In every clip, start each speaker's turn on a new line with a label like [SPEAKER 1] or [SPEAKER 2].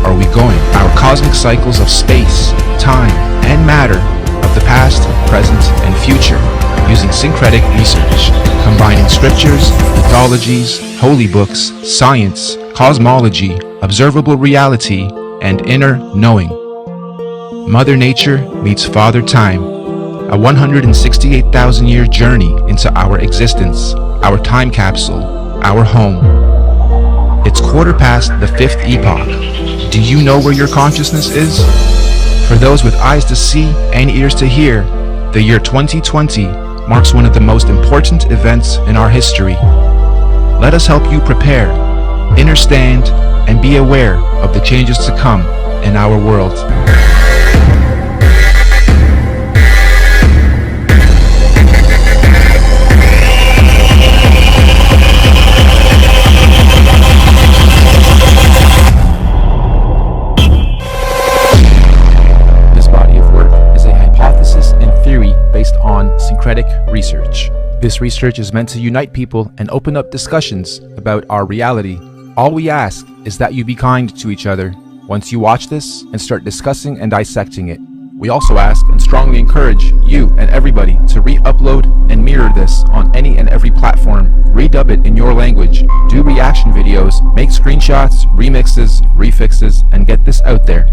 [SPEAKER 1] are we going? Our cosmic cycles of space, time, and matter, of the past, present, and future, using syncretic research, combining scriptures, mythologies, holy books, science, cosmology, observable reality, and inner knowing. Mother Nature meets Father Time, a 168,000-year journey into our existence, our time capsule, our home. It's quarter past the fifth epoch. Do you know where your consciousness is? For those with eyes to see and ears to hear, the year 2020 marks one of the most important events in our history. Let us help you prepare, understand, and be aware of the changes to come in our world. Syncretic research. This research is meant to unite people and open up discussions about our reality. All we ask is that you be kind to each other once you watch this and start discussing and dissecting it. We also ask and strongly encourage you and everybody to re-upload and mirror this on any and every platform, redub it in your language, do reaction videos, make screenshots, remixes, refixes, and get this out there.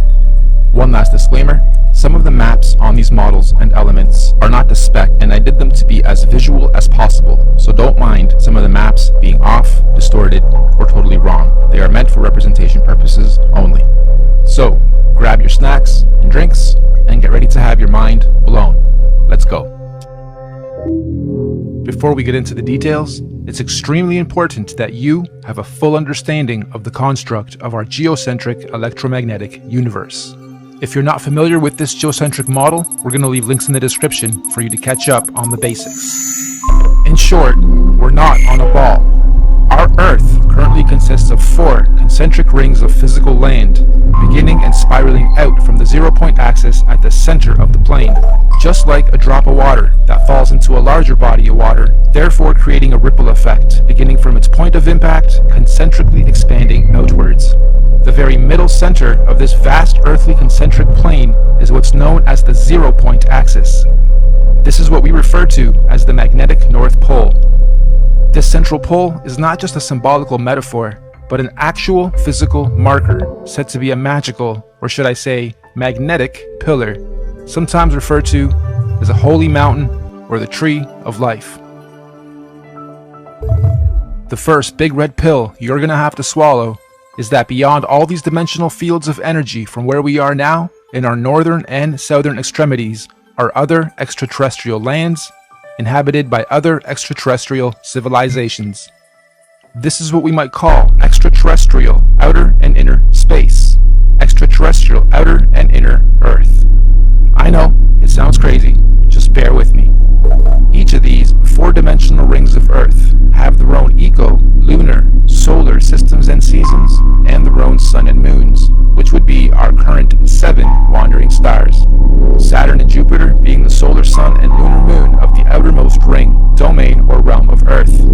[SPEAKER 1] One last disclaimer. Some of the maps on these models and elements are not to spec, and I did them to be as visual as possible, so don't mind some of the maps being off, distorted, or totally wrong. They are meant for representation purposes only. So, grab your snacks and drinks, and get ready to have your mind blown. Let's go. Before we get into the details, it's extremely important that you have a full understanding of the construct of our geocentric electromagnetic universe. If you're not familiar with this geocentric model, we're going to leave links in the description for you to catch up on the basics. In short, we're not on a ball. Our Earth currently consists of 4 concentric rings of physical land, beginning and spiraling out from the 0-point axis at the center of the plane, just like a drop of water that falls into a larger body of water, therefore creating a ripple effect, beginning from its point of impact, concentrically expanding outwards. The very middle center of this vast earthly concentric plane is what's known as the 0-point axis. This is what we refer to as the magnetic North Pole. This central pole is not just a symbolical metaphor, but an actual physical marker said to be a magical, or should I say, magnetic pillar, sometimes referred to as a holy mountain or the tree of life. The first big red pill you're gonna have to swallow is that beyond all these dimensional fields of energy from where we are now, in our northern and southern extremities, are other extraterrestrial lands inhabited by other extraterrestrial civilizations. This is what we might call extraterrestrial outer and inner space, extraterrestrial outer and inner Earth. I know, it sounds crazy, just bear with me. Each of these 4-dimensional rings of Earth have their own lunar, solar systems and seasons, and their own sun and moons, which would be our current 7 wandering stars. Saturn and Jupiter being the solar sun and lunar moon of the outermost ring, domain, or realm of Earth.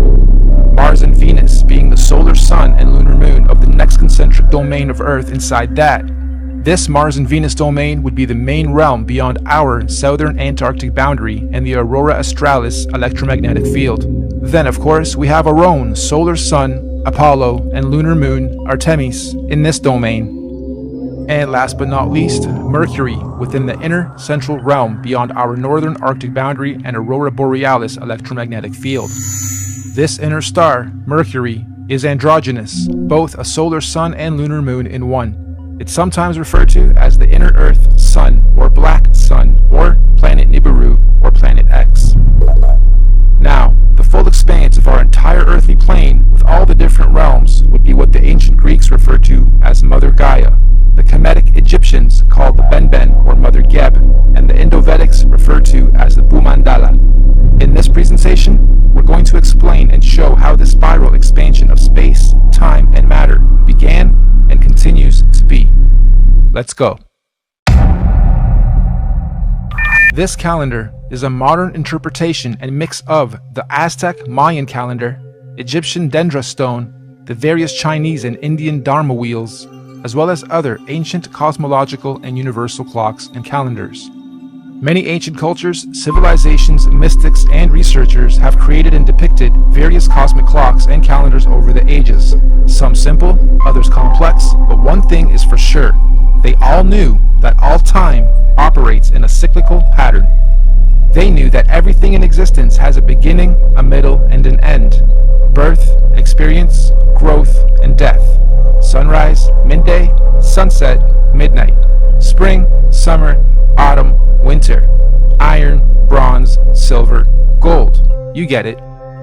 [SPEAKER 1] Mars and Venus being the solar sun and lunar moon of the next concentric domain of Earth inside that. This Mars and Venus domain would be the main realm beyond our southern Antarctic boundary and the Aurora Australis electromagnetic field. Then, of course, we have our own solar sun, Apollo, and lunar moon, Artemis, in this domain. And last but not least, Mercury within the inner central realm beyond our northern Arctic boundary and Aurora Borealis electromagnetic field. This inner star, Mercury, is androgynous, both a solar sun and lunar moon in one. It's sometimes referred to as the inner Earth sun, or black sun, or planet Nibiru, or planet X. Now, the full expanse of our entire earthly plane with all the different realms would be what the ancient Greeks referred to as Mother Gaia, the Kemetic Egyptians called the Benben or Mother Geb, and the Indo-Vedics referred to as the Bhumandala. In this presentation, we're going to explain and show how the spiral expansion of space, time, and matter began and continues to be. Let's go. This calendar is a modern interpretation and mix of the Aztec Mayan calendar, Egyptian Dendra stone, the various Chinese and Indian Dharma wheels, as well as other ancient cosmological and universal clocks and calendars. Many ancient cultures, civilizations, mystics, and researchers have created and depicted various cosmic clocks and calendars over the ages. Some simple, others complex, but one thing is for sure. They all knew that all time operates in a cyclical pattern. They knew that everything in existence has a beginning, a middle, and an end. Birth, experience, growth, and death. Sunrise, midday, sunset, midnight. Spring, summer, autumn, winter. Iron, bronze, silver, gold. You get it.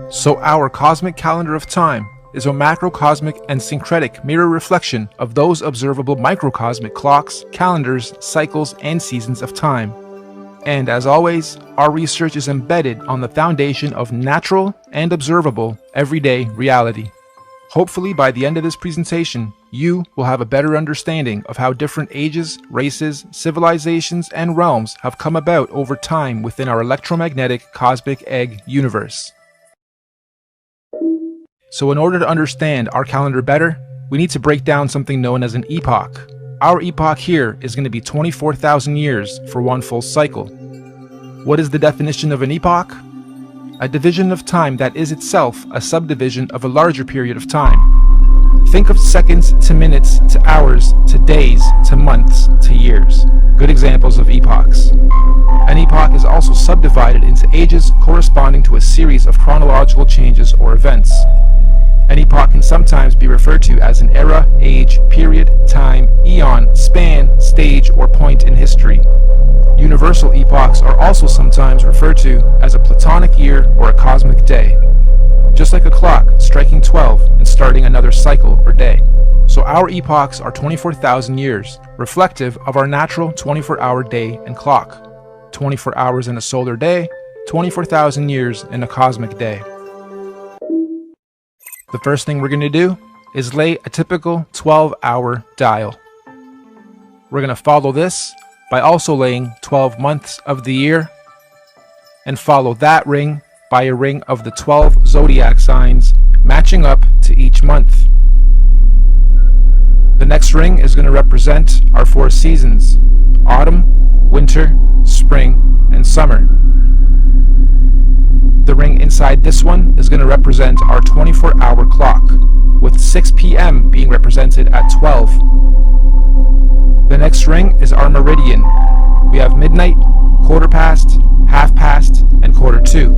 [SPEAKER 1] So our cosmic calendar of time is a macrocosmic and syncretic mirror reflection of those observable microcosmic clocks, calendars, cycles, and seasons of time. And as always, our research is embedded on the foundation of natural and observable everyday reality. Hopefully by the end of this presentation, you will have a better understanding of how different ages, races, civilizations, and realms have come about over time within our electromagnetic cosmic egg universe. So in order to understand our calendar better, we need to break down something known as an epoch. Our epoch here is going to be 24,000 years for one full cycle. What is the definition of an epoch? A division of time that is itself a subdivision of a larger period of time. Think of seconds to minutes to hours to days to months to years. Good examples of epochs. An epoch is also subdivided into ages corresponding to a series of chronological changes or events. An epoch can sometimes be referred to as an era, age, period, time, eon, span, stage, or point in history. Universal epochs are also sometimes referred to as a platonic year or a cosmic day. Just like a clock striking 12 and starting another cycle or day. So our epochs are 24,000 years, reflective of our natural 24-hour day and clock. 24 hours in a solar day, 24,000 years in a cosmic day. The first thing we're going to do is lay a typical 12-hour dial. We're going to follow this by also laying 12 months of the year, and follow that ring by a ring of the 12 zodiac signs matching up to each month. The next ring is going to represent our 4 seasons: autumn, winter, spring, and summer. The ring inside this one is going to represent our 24-hour clock, with 6 p.m. being represented at 12. The next ring is our meridian. We have midnight, quarter past, half past, and quarter to.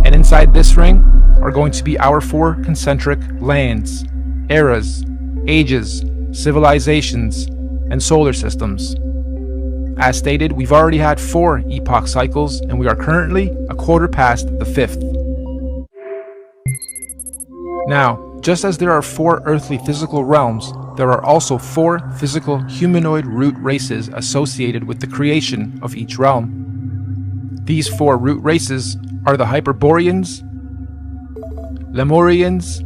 [SPEAKER 1] And inside this ring are going to be our 4 concentric lands, eras, ages, civilizations, and solar systems. As stated, we've already had 4 epoch cycles, and we are currently a quarter past the 5th. Now, just as there are 4 earthly physical realms, there are also 4 physical humanoid root races associated with the creation of each realm. These 4 root races are the Hyperboreans, Lemurians,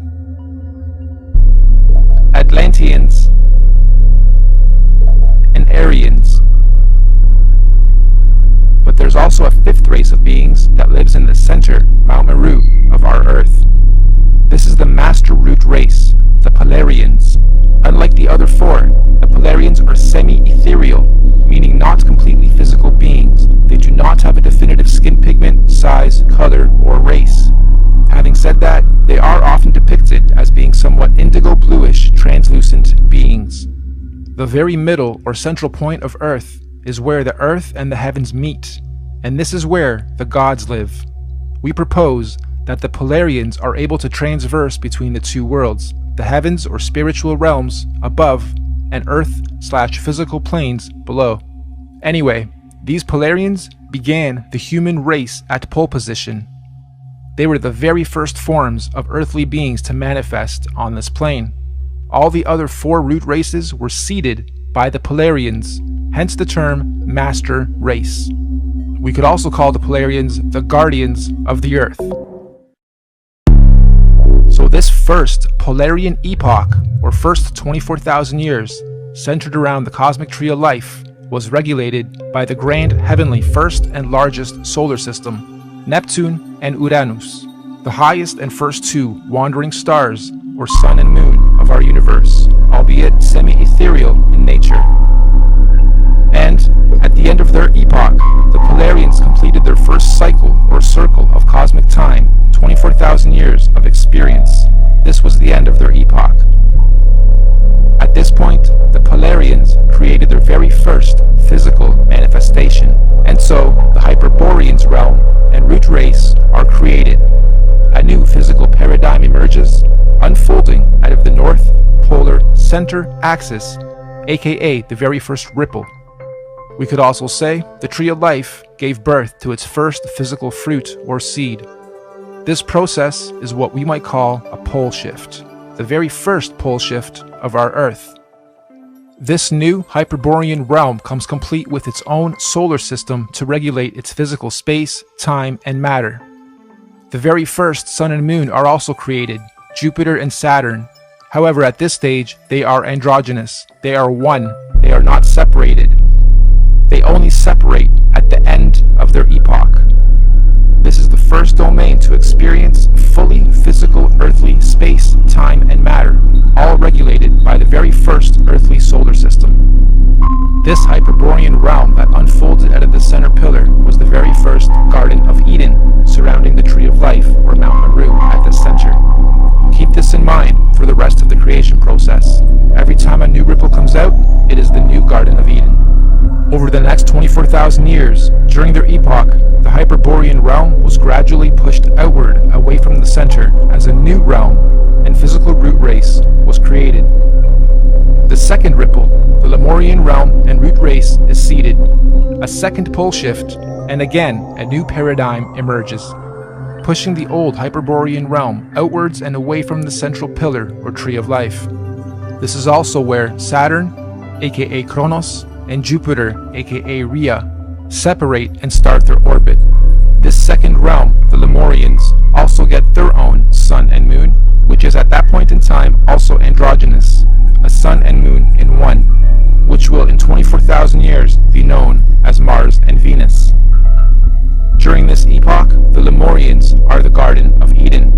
[SPEAKER 1] Atlanteans, and Aryans. But there's also a 5th race of beings that lives in the center, Mount Meru, of our Earth. This is the master root race, the Polarians. Unlike the other 4, the Polarians are semi-ethereal, meaning not completely physical beings. They do not have a definitive skin pigment, size, color, or race. Having said that, they are often depicted as being somewhat indigo-bluish, translucent beings. The very middle or central point of Earth is where the earth and the heavens meet, and this is where the gods live. We propose that the Polarians are able to transverse between the 2 worlds, the heavens or spiritual realms above and earth/physical planes below. Anyway, these Polarians began the human race at pole position. They were the very first forms of earthly beings to manifest on this plane. All the other 4 root races were seeded by the Polarians, hence the term master race. We could also call the Polarians the guardians of the earth. So this first Polarian epoch, or first 24,000 years, centered around the cosmic tree of life, was regulated by the grand heavenly first and largest solar system, Neptune and Uranus, the highest and first 2 wandering stars, or sun and moon, of our universe. center axis, aka the very first ripple. We could also say the tree of life gave birth to its first physical fruit or seed. This process is what we might call a pole shift, the very first pole shift of our Earth. This new Hyperborean realm comes complete with its own solar system to regulate its physical space, time, and matter. The very first Sun and Moon are also created, Jupiter and Saturn. However, at this stage, they are androgynous. They are one. They are not separated. They only separate at the end of their epoch. This is the first domain to experience fully physical earthly space, time, and matter, all regulated by the very first earthly solar system. This Hyperborean realm that unfolded out of the center pillar was the very first Garden of Eden, surrounding the Tree of Life, or Mount Meru, at the center. Keep this in mind for the rest of the creation process. Every time a new ripple comes out, it is the new Garden of Eden. Over the next 24,000 years, during their epoch, the Hyperborean realm was gradually pushed outward away from the center as a new realm and physical root race was created. The second ripple, the Lemurian realm and root race, is seeded. A second pole shift, and again a new paradigm emerges, pushing the old Hyperborean realm outwards and away from the central pillar or tree of life. This is also where Saturn, aka Kronos, and Jupiter, aka Rhea, separate and start their orbit. This second realm, the Lemurians, also get their own sun and moon, which is at that point in time also androgynous, a sun and moon in one, which will in 24,000 years be known as Mars and Venus. During this epoch, the Lemurians are the Garden of Eden,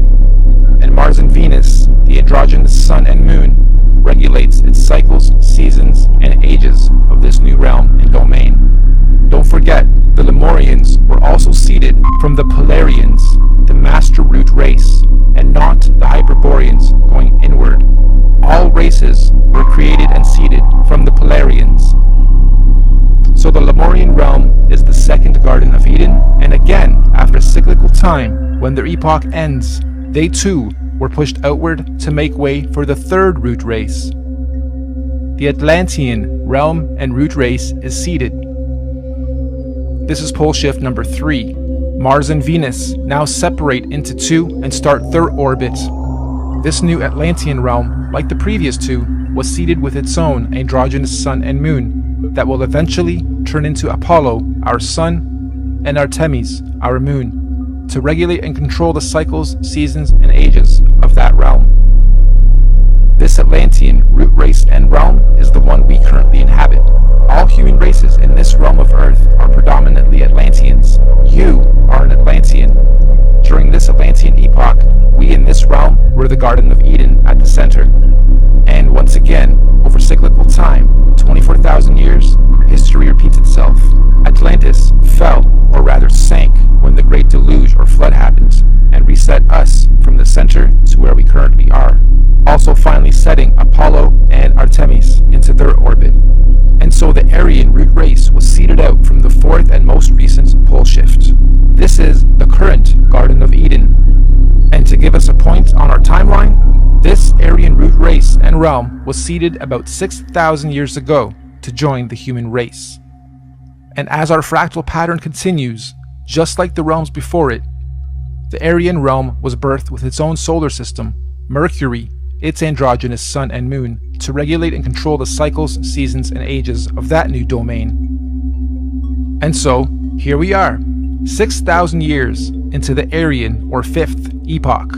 [SPEAKER 1] and Mars and Venus, the androgynous sun and moon, regulates its cycles, seasons, and ages of this new realm and domain. Don't forget, the Lemurians were also seeded from the Polarians, the master root race, and not the Hyperboreans going inward. All races were created and seeded from the Polarians. So the Lemurian realm is the second Garden of Eden, and again, after cyclical time, when their epoch ends, they too were pushed outward to make way for the third root race. The Atlantean realm and root race is seeded. This is pole shift number 3. Mars and Venus now separate into two and start their orbit. This new Atlantean realm, like the previous two, was seeded with its own androgynous sun and moon that will eventually turn into Apollo, our sun, and Artemis, our moon, to regulate and control the cycles, seasons, and ages of that realm. This Atlantean root race and realm is the one we currently inhabit. All human races in this realm of Earth are predominantly Atlanteans. You are an Atlantean. During this Atlantean epoch, we in this realm were the Garden of Eden at the center. And once again, over cyclical time, 24,000 years, history repeats itself. Atlantis fell, or rather sank, when the Great Deluge or Flood happened, and reset us from the center to where we currently are, also finally setting Apollo and Artemis into their orbit. And so the Aryan root race was seeded out from the fourth and most recent pole shift. This is the current Garden of Eden. And to give us a point on our timeline, this Aryan root race and realm was seeded about 6,000 years ago to join the human race. And as our fractal pattern continues, just like the realms before it, the Aryan realm was birthed with its own solar system, Mercury, its androgynous sun and moon, to regulate and control the cycles, seasons, and ages of that new domain. And so, here we are, 6,000 years into the Aryan or fifth epoch.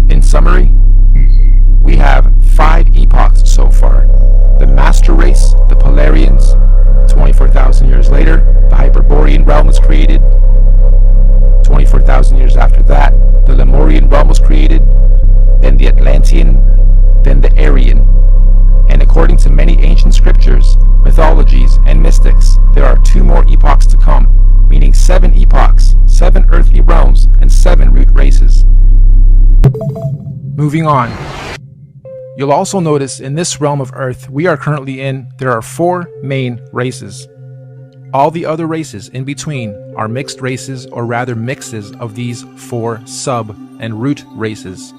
[SPEAKER 1] In summary, we have 5 epochs so far. The Master Race, the Polarians. 24,000 years later, the Hyperborean realm was created. 24,000 years after that, the Lemurian realm was created. Then the Atlantean, then the Aryan. And according to many ancient scriptures, mythologies, and mystics, there are 2 more epochs to come, meaning 7 epochs, 7 earthly realms, and 7 root races. Moving on. You'll also notice in this realm of Earth we are currently in, there are 4 main races. All the other races in between are mixed races, or rather mixes of these 4 sub and root races.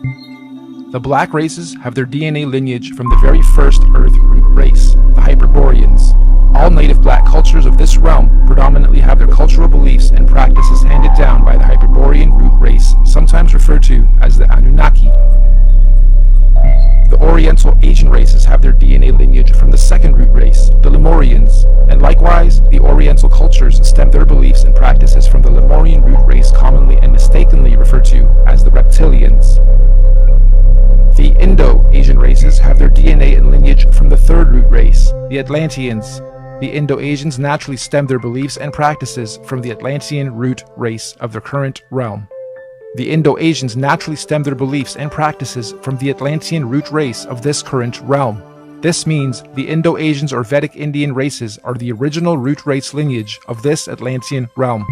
[SPEAKER 1] The black races have their DNA lineage from the very first Earth root race, the Hyperboreans. All native black cultures of this realm predominantly have their cultural beliefs and practices handed down by the Hyperborean root race, sometimes referred to as the Anunnaki. The Oriental Asian races have their DNA lineage from the second root race, the Lemurians, and likewise, the Oriental cultures stem their beliefs and practices from the Lemurian root race, commonly and mistakenly referred to as the Reptilians. The Indo-Asian races have their DNA and lineage from the third root race, the Atlanteans. The Indo-Asians naturally stem their beliefs and practices from the Atlantean root race of their current realm. The Indo-Asians naturally stem their beliefs and practices from the Atlantean root race of this current realm. This means the Indo-Asians or Vedic Indian races are the original root race lineage of this Atlantean realm.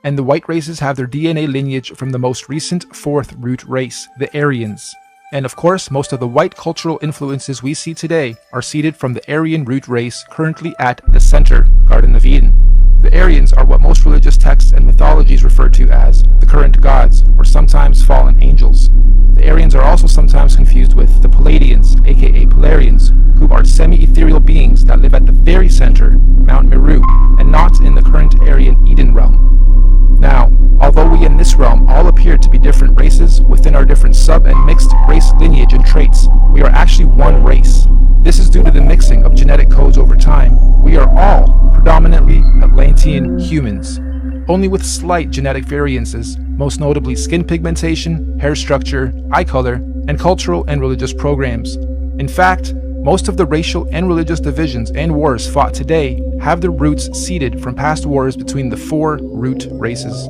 [SPEAKER 1] And the white races have their DNA lineage from the most recent fourth root race, the Aryans. And of course, most of the white cultural influences we see today are seeded from the Aryan root race currently at the center, Garden of Eden. The Aryans are what most religious texts and mythologies refer to as the current gods, or sometimes fallen angels. The Aryans are also sometimes confused with the Palladians, aka Polarians, who are semi-ethereal beings that live at the very center, Mount Meru, and not in the current Aryan Eden realm. Now, although we in this realm all appear to be different races within our different sub and mixed race lineage and traits, we are actually one race. This is due to the mixing of genetic codes over time. We are all predominantly Atlantean humans, only with slight genetic variances, most notably skin pigmentation, hair structure, eye color, and cultural and religious programs. In fact, most of the racial and religious divisions and wars fought today have their roots seeded from past wars between the 4 root races.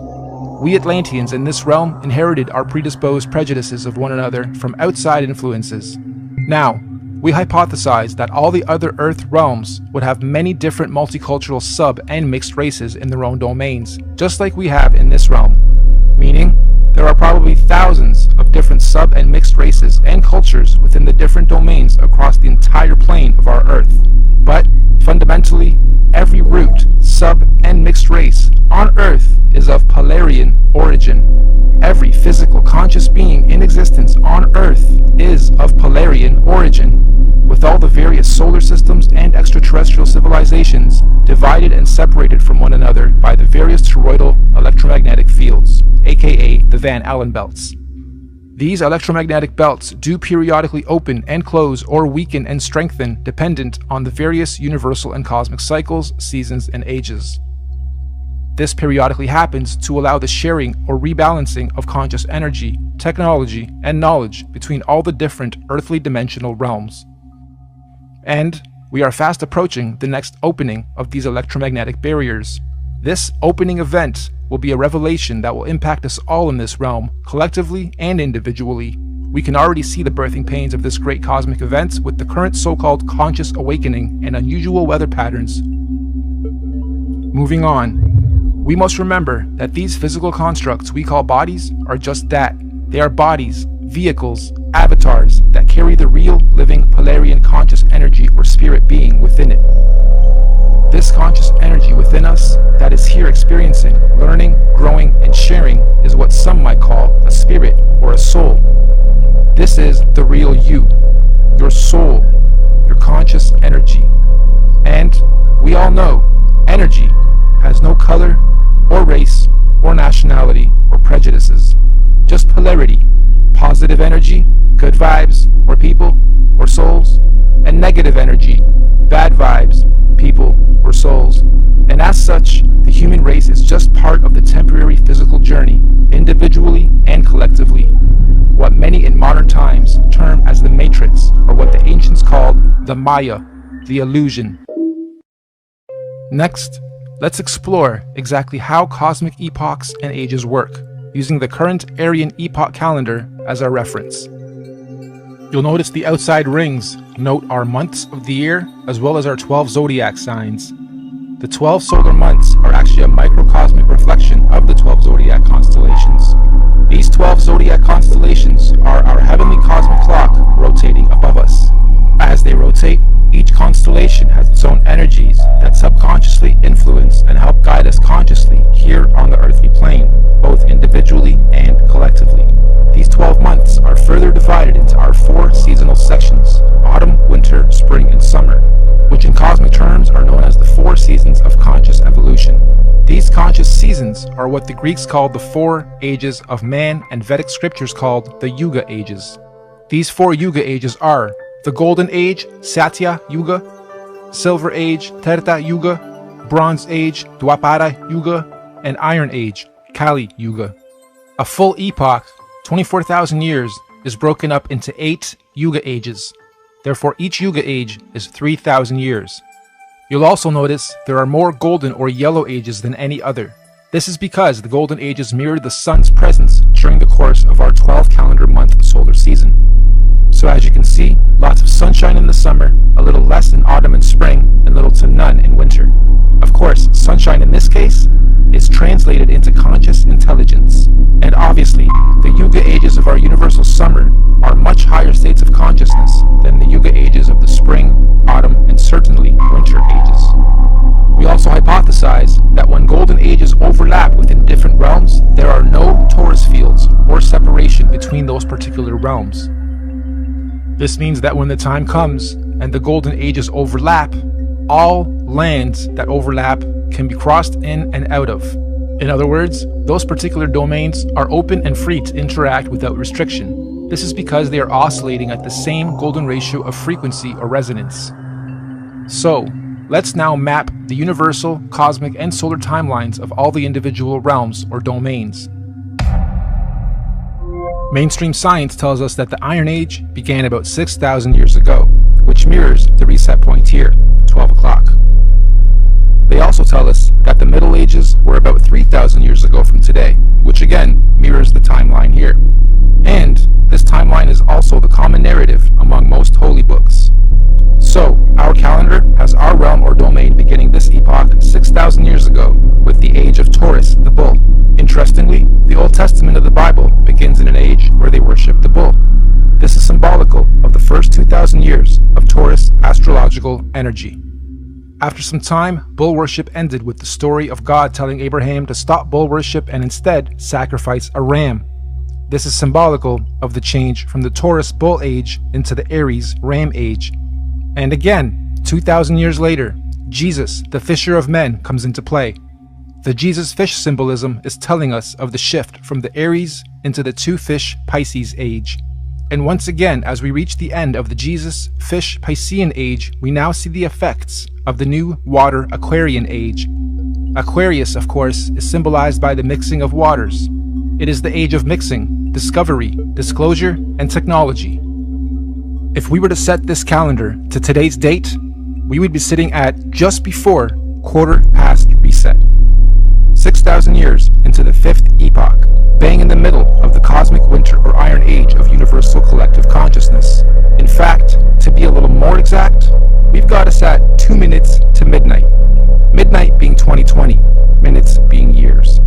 [SPEAKER 1] We Atlanteans in this realm inherited our predisposed prejudices of one another from outside influences. Now, we hypothesize that all the other Earth realms would have many different multicultural sub and mixed races in their own domains, just like we have in this realm. Meaning, there are probably thousands of different sub and mixed races and cultures within the different domains across the entire plane of our Earth. But, fundamentally, every root, sub, and mixed race on Earth is of Polarian origin. Every physical conscious being in existence on Earth is of Polarian origin, with all the various solar systems and extraterrestrial civilizations divided and separated from one another by the various toroidal electromagnetic fields, aka the Van Allen belts. These electromagnetic belts do periodically open and close or weaken and strengthen dependent on the various universal and cosmic cycles, seasons, and ages. This periodically happens to allow the sharing or rebalancing of conscious energy, technology, and knowledge between all the different earthly dimensional realms. And we are fast approaching the next opening of these electromagnetic barriers. This opening event will be a revelation that will impact us all in this realm, collectively and individually. We can already see the birthing pains of this great cosmic event with the current so-called conscious awakening and unusual weather patterns. Moving on. We must remember that these physical constructs we call bodies are just that. They are bodies, vehicles, avatars that carry the real, living, Polarian conscious energy or spirit being within it. This conscious energy within us that is here experiencing, learning, growing, and sharing is what some might call a spirit or a soul. This is the real you, your soul, your conscious energy. And we all know energy has no color or race or nationality or prejudices, just polarity, positive energy, good vibes or people or souls, and negative energy, bad vibes, people or souls. And as such, the human race is just part of the temporary physical journey, individually and collectively. What many in modern times term as the matrix, or what the ancients called the Maya, the illusion. Next, let's explore exactly how cosmic epochs and ages work, using the current Aryan epoch calendar as our reference. You'll notice the outside rings note our months of the year, as well as our 12 zodiac signs. The 12 solar months are actually a microcosmic reflection of the 12 zodiac constellations. These 12 zodiac constellations are our heavenly cosmic clock rotating above us. As they rotate, each constellation has its own energies that subconsciously influence and help guide us consciously here on the earthly plane, both individually and collectively. These 12 months are further divided into our 4 seasonal sections: autumn, winter, spring, and summer, which in cosmic terms are known as the 4 seasons of conscious evolution. These conscious seasons are what the Greeks called the 4 ages of man and Vedic scriptures called the Yuga ages. These 4 Yuga ages are the Golden Age, Satya Yuga, Silver Age, Treta Yuga, Bronze Age, Dwapara Yuga, and Iron Age, Kali Yuga. A full epoch, 24,000 years, is broken up into 8 Yuga ages. Therefore, each Yuga age is 3,000 years. You'll also notice there are more golden or yellow ages than any other. This is because the golden ages mirror the sun's presence during the course of our 12 calendar month solar season. So as you can see, lots of sunshine in the summer, a little less in autumn and spring, and little to none in winter. Of course, sunshine in this case is translated into conscious intelligence. And obviously, the Yuga ages of our universal summer are much higher states of consciousness than the Yuga ages of the spring, autumn, and certainly winter ages. We also hypothesize that when golden ages overlap within different realms, there are no torus fields or separation between those particular realms. This means that when the time comes and the golden ages overlap, all lands that overlap can be crossed in and out of. In other words, those particular domains are open and free to interact without restriction. This is because they are oscillating at the same golden ratio of frequency or resonance. So, let's now map the universal, cosmic, and solar timelines of all the individual realms or domains. Mainstream science tells us that the Iron Age began about 6,000 years ago, which mirrors the reset point here, 12 o'clock. They also tell us that the Middle Ages were about 3,000 years ago from today, which again mirrors the timeline here. And this timeline is also the common narrative among most holy books. So, our calendar has our realm or domain beginning this epoch 6,000 years ago with the age of Taurus, the bull. Interestingly, the Old Testament of the Bible begins in an age where they worship the bull. This is symbolical of the first 2,000 years of Taurus astrological energy. After some time, bull worship ended with the story of God telling Abraham to stop bull worship and instead sacrifice a ram. This is symbolical of the change from the Taurus bull age into the Aries ram age. And again, 2,000 years later, Jesus, the fisher of men, comes into play. The Jesus fish symbolism is telling us of the shift from the Aries into the 2-fish Pisces age. And once again, as we reach the end of the Jesus fish Piscean age, we now see the effects of the new water Aquarian age. Aquarius, of course, is symbolized by the mixing of waters. It is the age of mixing, discovery, disclosure, and technology. If we were to set this calendar to today's date, we would be sitting at just before quarter past reset. 6,000 years into the 5th epoch, bang in the middle of the cosmic winter or Iron Age of universal collective consciousness. In fact, to be a little more exact, we've got us at 2 minutes to midnight. Midnight being 2020, minutes being years.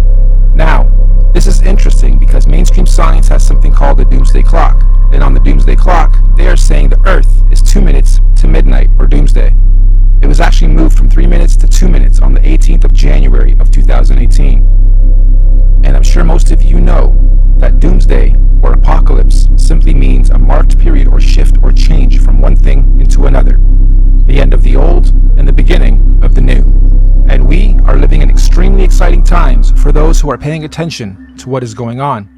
[SPEAKER 1] Now, this is interesting because mainstream science has something called the doomsday clock. And on the doomsday clock, they are saying the Earth is 2 minutes to midnight or doomsday. It was actually moved from 3 minutes to 2 minutes on the 18th of January of 2018. And I'm sure most of you know that doomsday or apocalypse simply means a marked period or shift or change from one thing into another. The end of the old and the beginning of the new. And we are living in extremely exciting times for those who are paying attention to what is going on.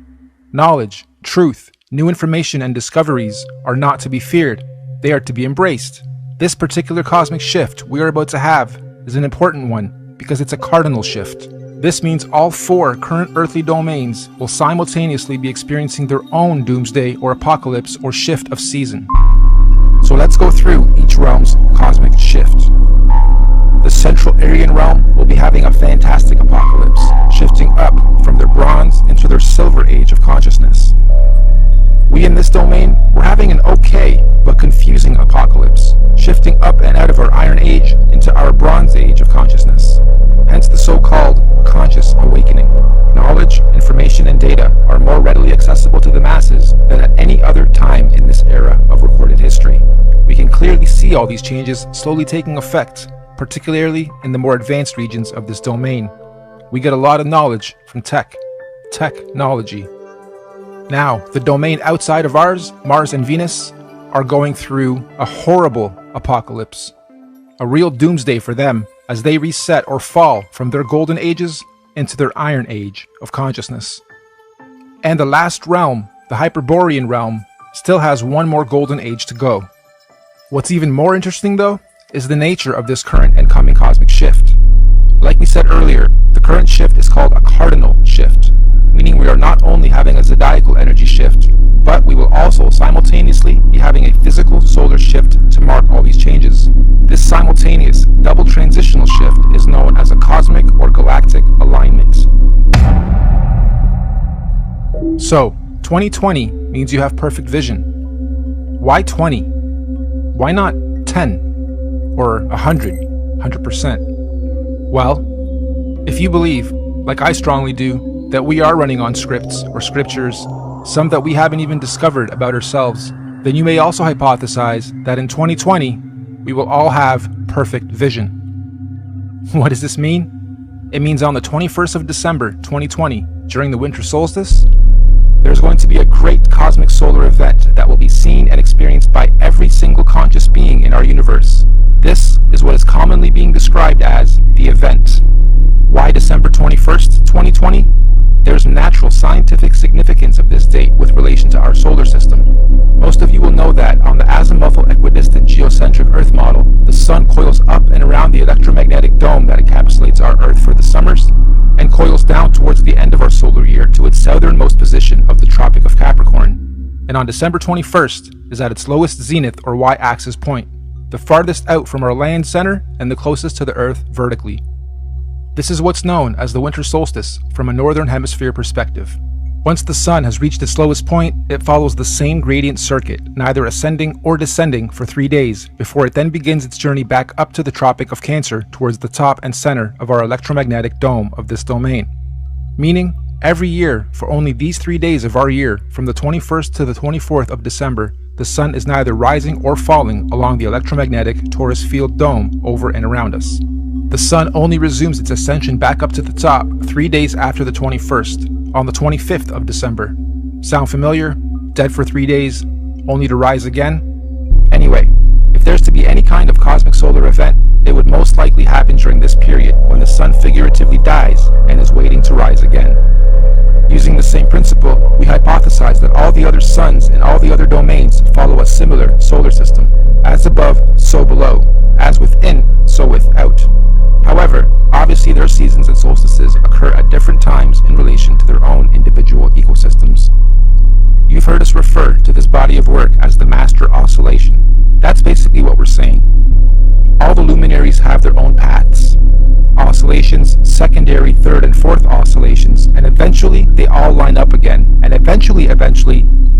[SPEAKER 1] Knowledge, truth, new information and discoveries are not to be feared. They are to be embraced. This particular cosmic shift we are about to have is an important one because it's a cardinal shift. This means all 4 current earthly domains will simultaneously be experiencing their own doomsday or apocalypse or shift of season. So let's go through each realm's cosmic shift. The Central Aryan realm will be having a fantastic apocalypse, shifting up from their bronze into their silver age of consciousness. We in this domain, we're having an okay but confusing apocalypse, shifting up and out of our Iron Age into our Bronze Age of consciousness, hence the so-called conscious awakening. Knowledge, information, and data are more readily accessible to the masses than at any other time in this era of recorded history. We can clearly see all these changes slowly taking effect, particularly in the more advanced regions of this domain. We get a lot of knowledge from technology. Now, the domain outside of ours, Mars and Venus, are going through a horrible apocalypse. A real doomsday for them as they reset or fall from their golden ages into their iron age of consciousness. And the last realm, the Hyperborean realm, still has one more golden age to go. What's even more interesting though, is the nature of this current and coming cosmic shift. Like we said earlier, the current shift is called a cardinal shift, meaning we are not only having a zodiacal energy shift, but we will also simultaneously be having a physical solar shift to mark all these changes. This simultaneous double transitional shift is known as a cosmic or galactic alignment. So, 2020 means you have perfect vision. Why 20? Why not 10? Or 100%? Well, if you believe, like I strongly do, that we are running on scripts or scriptures, some that we haven't even discovered about ourselves, then you may also hypothesize that in 2020, we will all have perfect vision. What does this mean? It means on the 21st of December 2020, during the winter solstice, there's going to be a great cosmic solar event that will be seen and experienced by every single conscious being in our universe. This is what is commonly being described as the event. Why December 21st, 2020? There's natural scientific significance of this date with relation to our solar system. Most of you will know that on the azimuthal equidistant geocentric Earth model, the Sun coils up and around the electromagnetic dome that encapsulates our Earth for the summers, and coils down towards the end of our solar year to its southernmost position of the Tropic of Capricorn. And on December 21st is at its lowest zenith or y-axis point, the farthest out from our land center and the closest to the Earth vertically. This is what's known as the winter solstice from a northern hemisphere perspective. Once the sun has reached its lowest point, it follows the same gradient circuit, neither ascending or descending for 3 days, before it then begins its journey back up to the Tropic of Cancer towards the top and center of our electromagnetic dome of this domain. Meaning, every year, for only these 3 days of our year, from the 21st to the 24th of December, the sun is neither rising or falling along the electromagnetic torus field dome over and around us. The sun only resumes its ascension back up to the top 3 days after the 21st, on the 25th of December. Sound familiar? Dead for 3 days, only to rise again? Anyway, if there's to be any kind of cosmic solar event, it would most likely happen during this period when the sun figuratively dies and is waiting to rise again. Using the same principle, we hypothesize that all the other suns in all the other domains follow a similar solar system. As above, so below. As within, so without. However, obviously their seasons and solstices occur at different times in relation to their own individual ecosystems. You've heard us refer to this body of work as the master oscillation. That's basically what we're saying. All the luminaries have their own paths. Oscillations, secondary, third, and fourth oscillations, and eventually they all line up again, and eventually,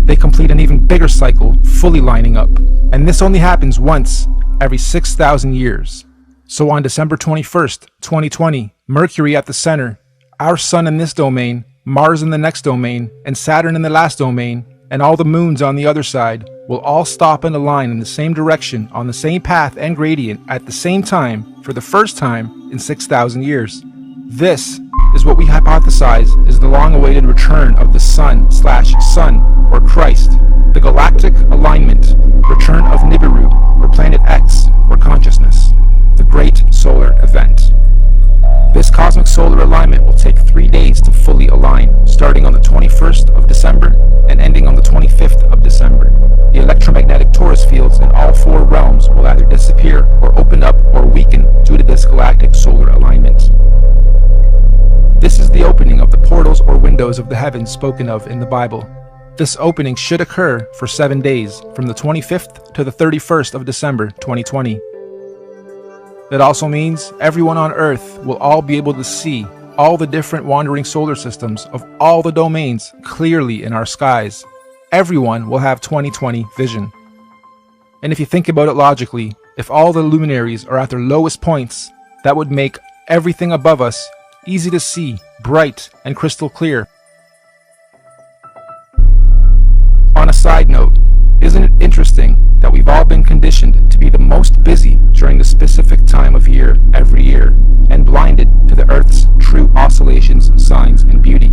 [SPEAKER 1] they complete an even bigger cycle, fully lining up. And this only happens once every 6,000 years. So on December 21st, 2020, Mercury at the center, our sun in this domain, Mars in the next domain, and Saturn in the last domain, and all the moons on the other side, will all stop and align in the same direction on the same path and gradient at the same time for the first time in 6,000 years. This is what we hypothesize is the long-awaited return of the Sun/Sun, or Christ, the galactic alignment, return of Nibiru, or Planet X, or consciousness, the great solar event. This cosmic solar alignment will take 3 days to fully align, starting on the 21st of December and ending on the 25th of December. The electromagnetic torus fields in all 4 realms will either disappear or open up or weaken due to this galactic solar alignment. This is the opening of the portals or windows of the heavens spoken of in the Bible. This opening should occur for 7 days, from the 25th to the 31st of December 2020. That also means everyone on Earth will all be able to see all the different wandering solar systems of all the domains clearly in our skies. Everyone will have 2020 vision. And if you think about it logically, if all the luminaries are at their lowest points, that would make everything above us easy to see, bright, and crystal clear. On a side note, isn't it interesting that we've all been conditioned to be the most busy during the specific time of year every year, and blinded to the Earth's true oscillations, signs, and beauty.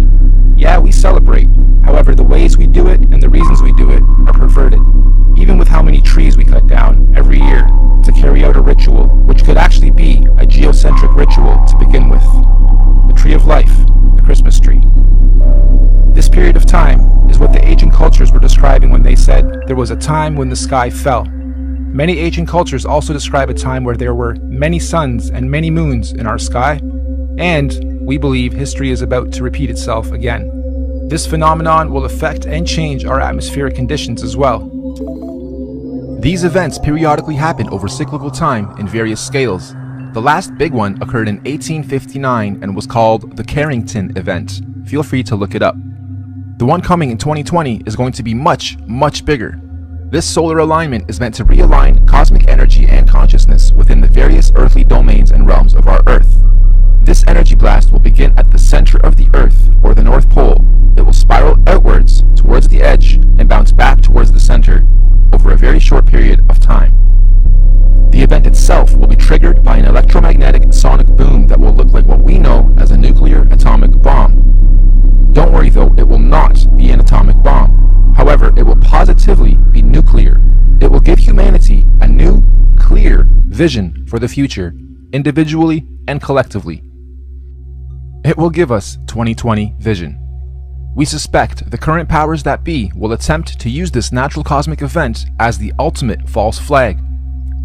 [SPEAKER 1] Yeah, we celebrate. However, the ways we do it and the reasons we do it are perverted. Even with how many trees we cut down every year to carry out a ritual, which could actually be a geocentric ritual to begin with. The tree of life, the Christmas tree. This period of time is what the ancient cultures were describing when they said there was a time when the sky fell. Many ancient cultures also describe a time where there were many suns and many moons in our sky, and we believe history is about to repeat itself again. This phenomenon will affect and change our atmospheric conditions as well. These events periodically happen over cyclical time in various scales. The last big one occurred in 1859 and was called the Carrington Event. Feel free to look it up. The one coming in 2020 is going to be much, much bigger. This solar alignment is meant to realign cosmic energy and consciousness within the various earthly domains and realms of our Earth. This energy blast will begin at the center of the Earth, or the North Pole. It will spiral outwards towards the edge and bounce back towards the center over a very short period of time. The event itself will be triggered by an electromagnetic sonic boom that will look like what we know as a nuclear atomic bomb. Don't worry though, it will not be an atomic bomb. However, it will positively be nuclear. It will give humanity a new, clear vision for the future, individually and collectively. It will give us 2020 vision. We suspect the current powers that be will attempt to use this natural cosmic event as the ultimate false flag.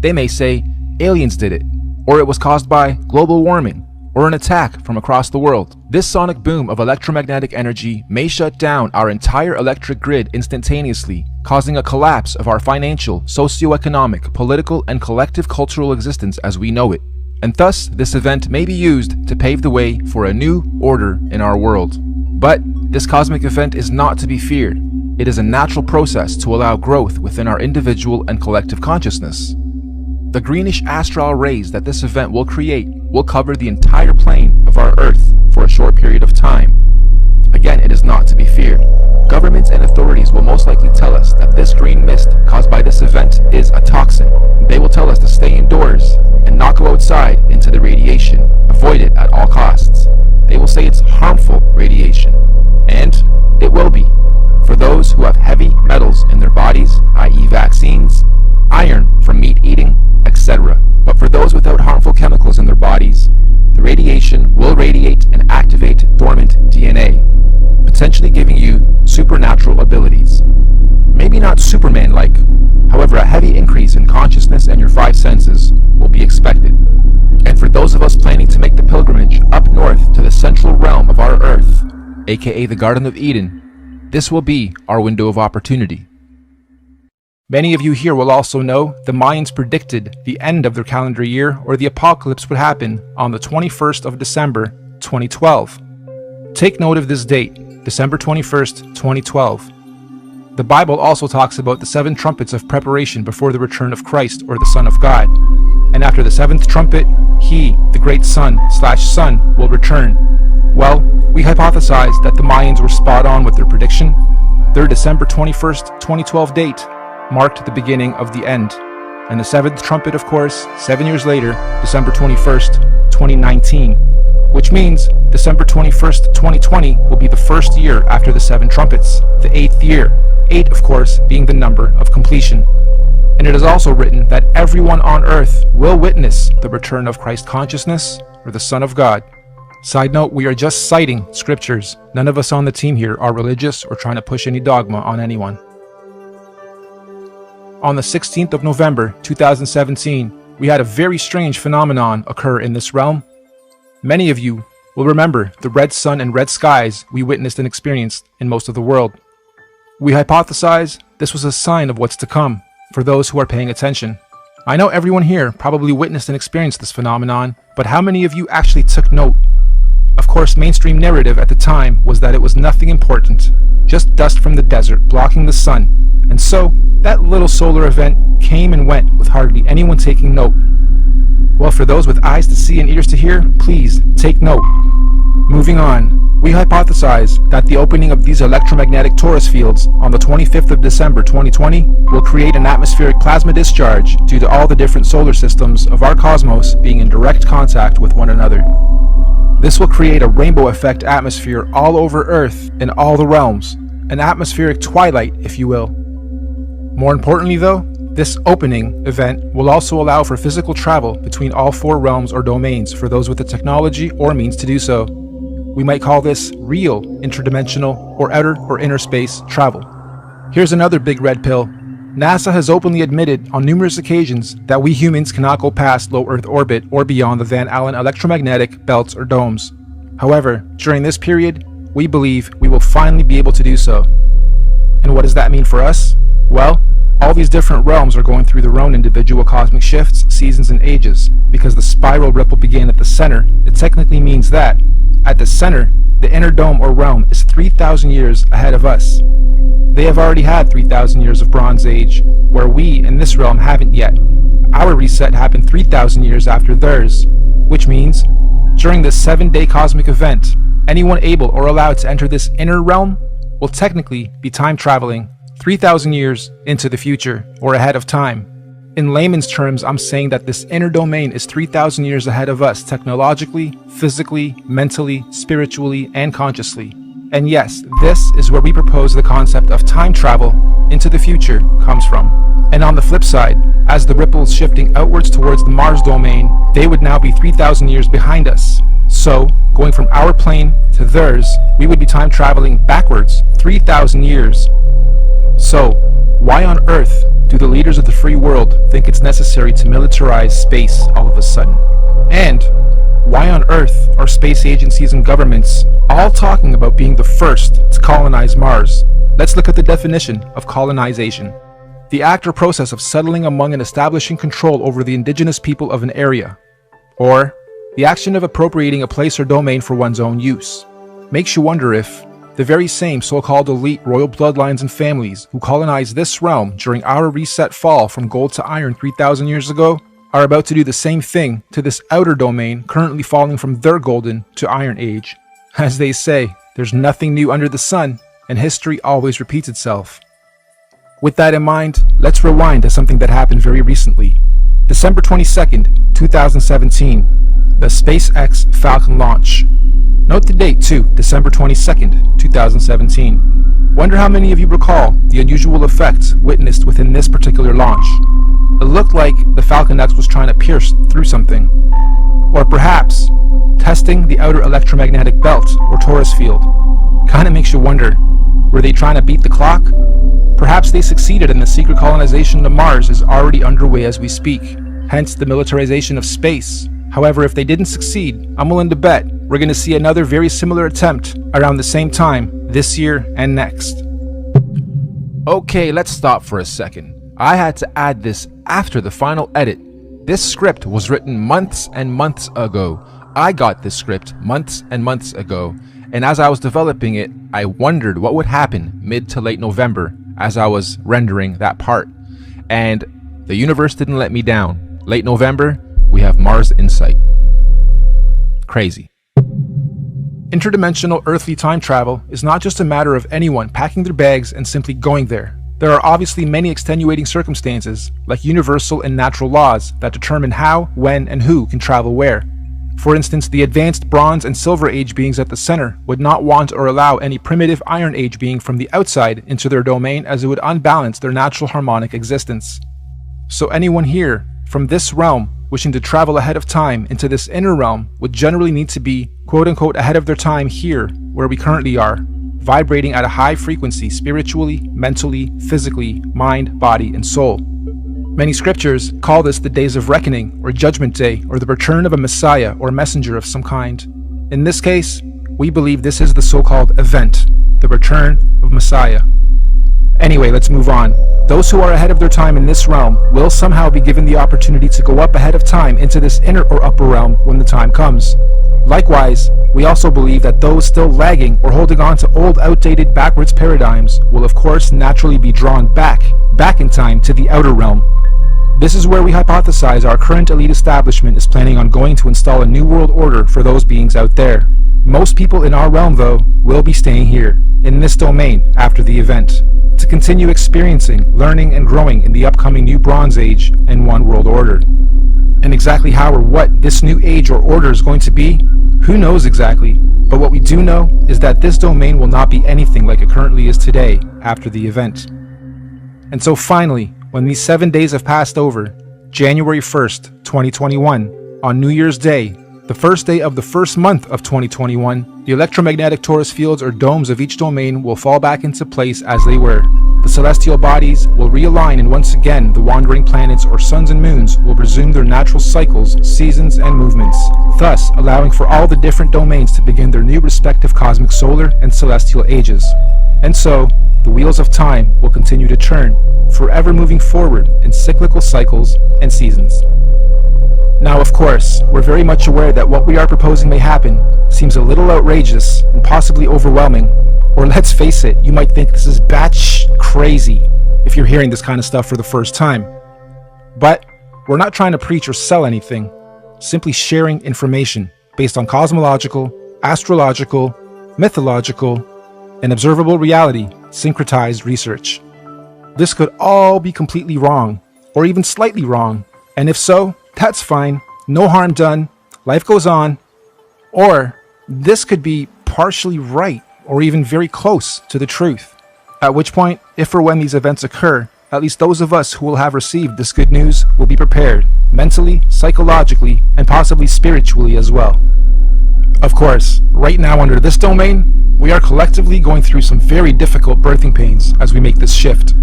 [SPEAKER 1] They may say aliens did it, or it was caused by global warming, or an attack from across the world. This sonic boom of electromagnetic energy may shut down our entire electric grid instantaneously, causing a collapse of our financial, socio-economic, political, and collective cultural existence as we know it. And thus, this event may be used to pave the way for a new order in our world. But this cosmic event is not to be feared. It is a natural process to allow growth within our individual and collective consciousness. The greenish astral rays that this event will create will cover the entire plane of our Earth for a short period of time. Again, it is not to be feared. Governments and authorities will most likely tell us that this green mist caused by this event is a toxin. They will tell us to stay indoors and not go outside into the radiation. Avoid it at all costs. They will say it's harmful radiation. And it will be. For those who have heavy metals in their bodies, i.e. vaccines, iron from meat eating, etc. But for those without harmful chemicals in their bodies, the radiation will radiate and activate dormant DNA, potentially giving you supernatural abilities. Maybe not Superman-like, however a heavy increase in consciousness and your five senses will be expected. And for those of us planning to make the pilgrimage up north to the central realm of our Earth, aka the Garden of Eden, this will be our window of opportunity. Many of you here will also know the Mayans predicted the end of their calendar year, or the apocalypse, would happen on the 21st of December, 2012. Take note of this date, December 21st, 2012. The Bible also talks about the 7 trumpets of preparation before the return of Christ, or the Son of God. And after the 7th trumpet, He, the great Son, will return. Well, we hypothesized that the Mayans were spot on with their prediction. Their December 21st, 2012 date marked the beginning of the end. And the 7th trumpet, of course, 7 years later, December 21st, 2019. Which means December 21st, 2020 will be the first year after the 7 trumpets, the 8th year. 8, of course, being the number of completion. And it is also written that everyone on earth will witness the return of Christ consciousness, or the Son of God. Side note, we are just citing scriptures. None of us on the team here are religious or trying to push any dogma on anyone. On the 16th of November, 2017, we had a very strange phenomenon occur in this realm. Many of you will remember the red sun and red skies we witnessed and experienced in most of the world. We hypothesize this was a sign of what's to come for those who are paying attention. I know everyone here probably witnessed and experienced this phenomenon, but how many of you actually took note? Of course, mainstream narrative at the time was that it was nothing important, just dust from the desert blocking the sun. And so, that little solar event came and went with hardly anyone taking note. Well, for those with eyes to see and ears to hear, please take note. Moving on. We hypothesize that the opening of these electromagnetic torus fields on the 25th of December 2020 will create an atmospheric plasma discharge due to all the different solar systems of our cosmos being in direct contact with one another. This will create a rainbow effect atmosphere all over Earth in all the realms, an atmospheric twilight, if you will. More importantly though, this opening event will also allow for physical travel between all 4 realms or domains for those with the technology or means to do so. We might call this real interdimensional or outer or inner space travel. Here's another big red pill. NASA has openly admitted on numerous occasions that we humans cannot go past low Earth orbit or beyond the Van Allen electromagnetic belts or domes. However, during this period, we believe we will finally be able to do so. And what does that mean for us? Well, all these different realms are going through their own individual cosmic shifts, seasons, and ages. Because the spiral ripple began at the center, it technically means that, at the center, the inner dome or realm is 3,000 years ahead of us. They have already had 3,000 years of Bronze Age, where we in this realm haven't yet. Our reset happened 3,000 years after theirs, which means, during this 7-day cosmic event, anyone able or allowed to enter this inner realm will technically be time traveling 3,000 years into the future, or ahead of time. In layman's terms, I'm saying that this inner domain is 3,000 years ahead of us technologically, physically, mentally, spiritually, and consciously. And yes, this is where we propose the concept of time travel into the future comes from. And on the flip side, as the ripples shifting outwards towards the Mars domain, they would now be 3,000 years behind us. So, going from our plane to theirs, we would be time traveling backwards 3,000 years. So, why on earth do the leaders of the free world think it's necessary to militarize space all of a sudden? And why on earth are space agencies and governments all talking about being the first to colonize Mars? Let's look at the definition of colonization. The act or process of settling among and establishing control over the indigenous people of an area. Or, the action of appropriating a place or domain for one's own use. Makes you wonder if the very same so-called elite royal bloodlines and families who colonized this realm during our reset fall from gold to iron 3,000 years ago are about to do the same thing to this outer domain currently falling from their golden to iron age. As they say, there's nothing new under the sun, and history always repeats itself. With that in mind, let's rewind to something that happened very recently. December 22nd, 2017, the SpaceX Falcon launch. Note the date too, December 22nd, 2017. Wonder how many of you recall the unusual effects witnessed within this particular launch. It looked like the Falcon X was trying to pierce through something. Or perhaps, testing the outer electromagnetic belt or torus field. Kinda makes you wonder, were they trying to beat the clock? Perhaps they succeeded and the secret colonization of Mars is already underway as we speak, hence the militarization of space. However, if they didn't succeed, I'm willing to bet we're going to see another very similar attempt around the same time this year and next. Okay, let's stop for a second. I had to add this after the final edit. This script was written months and months ago. I got this script months and months ago, and as I was developing it, I wondered what would happen mid to late November as I was rendering that part. And the universe didn't let me down. Late November, we have Mars in sight. Crazy. Interdimensional earthly time travel is not just a matter of anyone packing their bags and simply going there. There are obviously many extenuating circumstances, like universal and natural laws, that determine how, when, and who can travel where. For instance, the advanced Bronze and Silver Age beings at the center would not want or allow any primitive Iron Age being from the outside into their domain, as it would unbalance their natural harmonic existence. So anyone here, from this realm, wishing to travel ahead of time into this inner realm would generally need to be quote-unquote ahead of their time here, where we currently are, vibrating at a high frequency spiritually, mentally, physically, mind, body, and soul. Many scriptures call this the days of reckoning, or judgment day, or the return of a messiah or messenger of some kind. In this case, we believe this is the so-called event, the return of Messiah. Anyway, let's move on. Those who are ahead of their time in this realm will somehow be given the opportunity to go up ahead of time into this inner or upper realm when the time comes. Likewise, we also believe that those still lagging or holding on to old, outdated, backwards paradigms will of course naturally be drawn back in time to the outer realm. This is where we hypothesize our current elite establishment is planning on going to install a new world order for those beings out there. Most people in our realm, though, will be staying here, in this domain, after the event, to continue experiencing, learning, and growing in the upcoming new Bronze Age and One World Order. And exactly how or what this new age or order is going to be, who knows exactly, but what we do know is that this domain will not be anything like it currently is today after the event. And so finally, when these 7 days have passed over, January 1st, 2021, on New Year's Day, the first day of the first month of 2021, the electromagnetic torus fields or domes of each domain will fall back into place as they were. The celestial bodies will realign, and once again the wandering planets or suns and moons will resume their natural cycles, seasons, and movements, thus allowing for all the different domains to begin their new respective cosmic solar and celestial ages. And so, the wheels of time will continue to turn, forever moving forward in cyclical cycles and seasons. Now, of course, we're very much aware that what we are proposing may happen seems a little outrageous and possibly overwhelming, or let's face it, you might think this is batsh crazy if you're hearing this kind of stuff for the first time. But we're not trying to preach or sell anything, simply sharing information based on cosmological, astrological, mythological, and observable reality syncretized research. This could all be completely wrong, or even slightly wrong, and if so, that's fine, no harm done, life goes on. Or this could be partially right, or even very close to the truth. At which point, if or when these events occur, at least those of us who will have received this good news will be prepared, mentally, psychologically, and possibly spiritually as well. Of course, right now under this domain, we are collectively going through some very difficult birthing pains as we make this shift.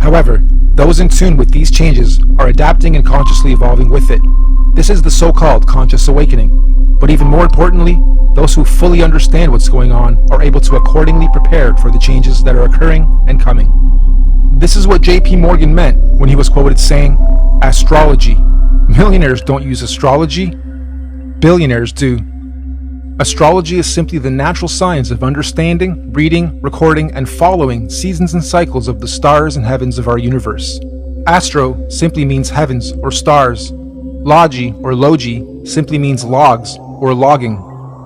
[SPEAKER 1] However, those in tune with these changes are adapting and consciously evolving with it. This is the so-called conscious awakening. But even more importantly, those who fully understand what's going on are able to accordingly prepare for the changes that are occurring and coming. This is what J.P. Morgan meant when he was quoted saying, "Astrology. Millionaires don't use astrology. Billionaires do." Astrology is simply the natural science of understanding, reading, recording, and following seasons and cycles of the stars and heavens of our universe. Astro simply means heavens or stars. Logi or logi simply means logs or logging.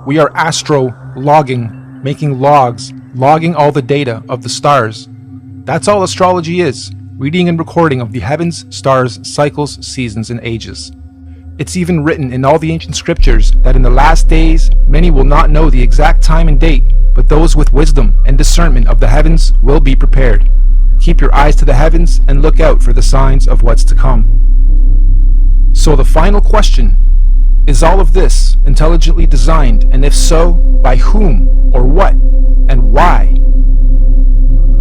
[SPEAKER 1] We are astro-logging, making logs, logging all the data of the stars. That's all astrology is, reading and recording of the heavens, stars, cycles, seasons, and ages. It's even written in all the ancient scriptures that in the last days many will not know the exact time and date, but those with wisdom and discernment of the heavens will be prepared. Keep your eyes to the heavens and look out for the signs of what's to come. So the final question, is all of this intelligently designed, and if so, by whom, or what, and why?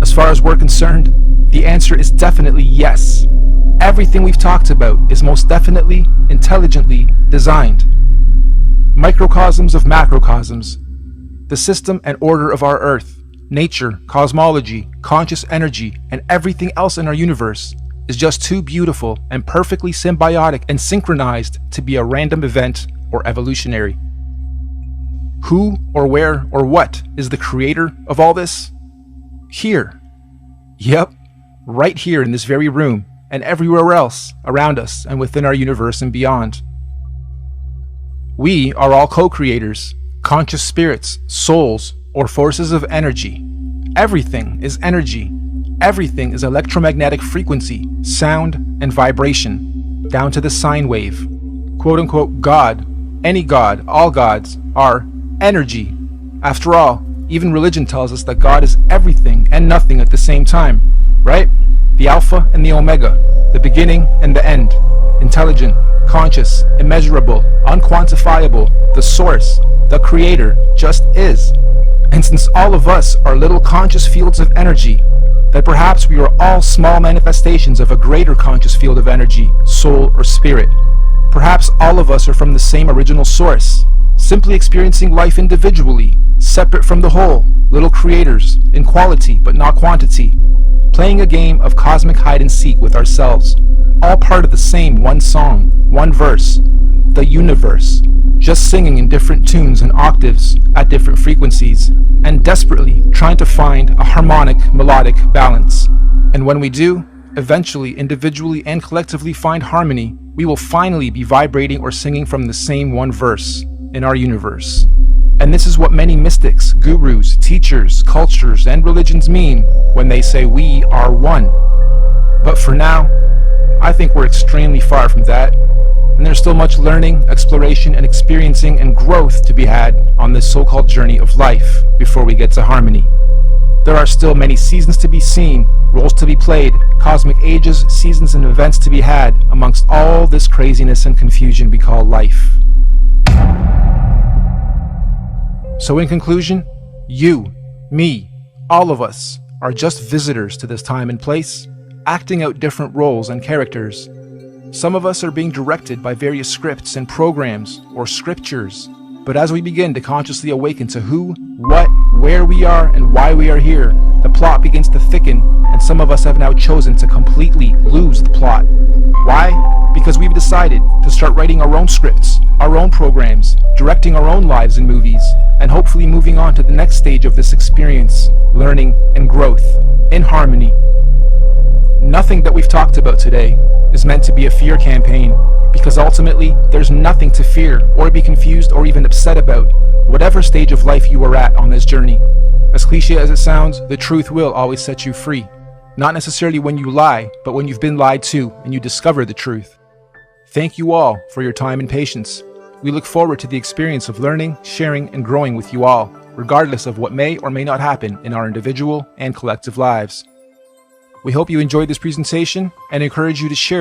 [SPEAKER 1] As far as we're concerned, the answer is definitely yes. Everything we've talked about is most definitely intelligently designed. Microcosms of macrocosms, the system and order of our Earth, nature, cosmology, conscious energy, and everything else in our universe is just too beautiful and perfectly symbiotic and synchronized to be a random event or evolutionary. Who or where or what is the creator of all this? Here. Yep, right here in this very room, and everywhere else around us and within our universe and beyond. We are all co-creators, conscious spirits, souls, or forces of energy. Everything is energy. Everything is electromagnetic frequency, sound, and vibration, down to the sine wave. Quote-unquote God, any God, all gods, are energy. After all, even religion tells us that God is everything and nothing at the same time, right? The Alpha and the Omega, the beginning and the end, intelligent, conscious, immeasurable, unquantifiable, the source, the creator, just is. And since all of us are little conscious fields of energy, that perhaps we are all small manifestations of a greater conscious field of energy, soul, or spirit. Perhaps all of us are from the same original source, simply experiencing life individually, separate from the whole, little creators, in quality but not quantity, playing a game of cosmic hide-and-seek with ourselves, all part of the same one song, one verse, the universe, just singing in different tunes and octaves at different frequencies, and desperately trying to find a harmonic, melodic balance. And when we do, eventually, individually and collectively find harmony, we will finally be vibrating or singing from the same one verse in our universe. And this is what many mystics, gurus, teachers, cultures, and religions mean when they say we are one. But for now, I think we're extremely far from that, and there's still much learning, exploration, and experiencing and growth to be had on this so-called journey of life before we get to harmony. There are still many seasons to be seen, roles to be played, cosmic ages, seasons, and events to be had amongst all this craziness and confusion we call life. So in conclusion, you, me, all of us are just visitors to this time and place, acting out different roles and characters. Some of us are being directed by various scripts and programs or scriptures. But as we begin to consciously awaken to who, what, where we are, and why we are here, the plot begins to thicken, and some of us have now chosen to completely lose the plot. Why? Because we've decided to start writing our own scripts, our own programs, directing our own lives and movies, and hopefully moving on to the next stage of this experience, learning and growth, in harmony. Nothing that we've talked about today is meant to be a fear campaign, because ultimately there's nothing to fear or be confused or even upset about, whatever stage of life you are at on this journey. As cliche as it sounds, the truth will always set you free. Not necessarily when you lie, but when you've been lied to and you discover the truth. Thank you all for your time and patience. We look forward to the experience of learning, sharing, and growing with you all, regardless of what may or may not happen in our individual and collective lives. We hope you enjoyed this presentation and encourage you to share it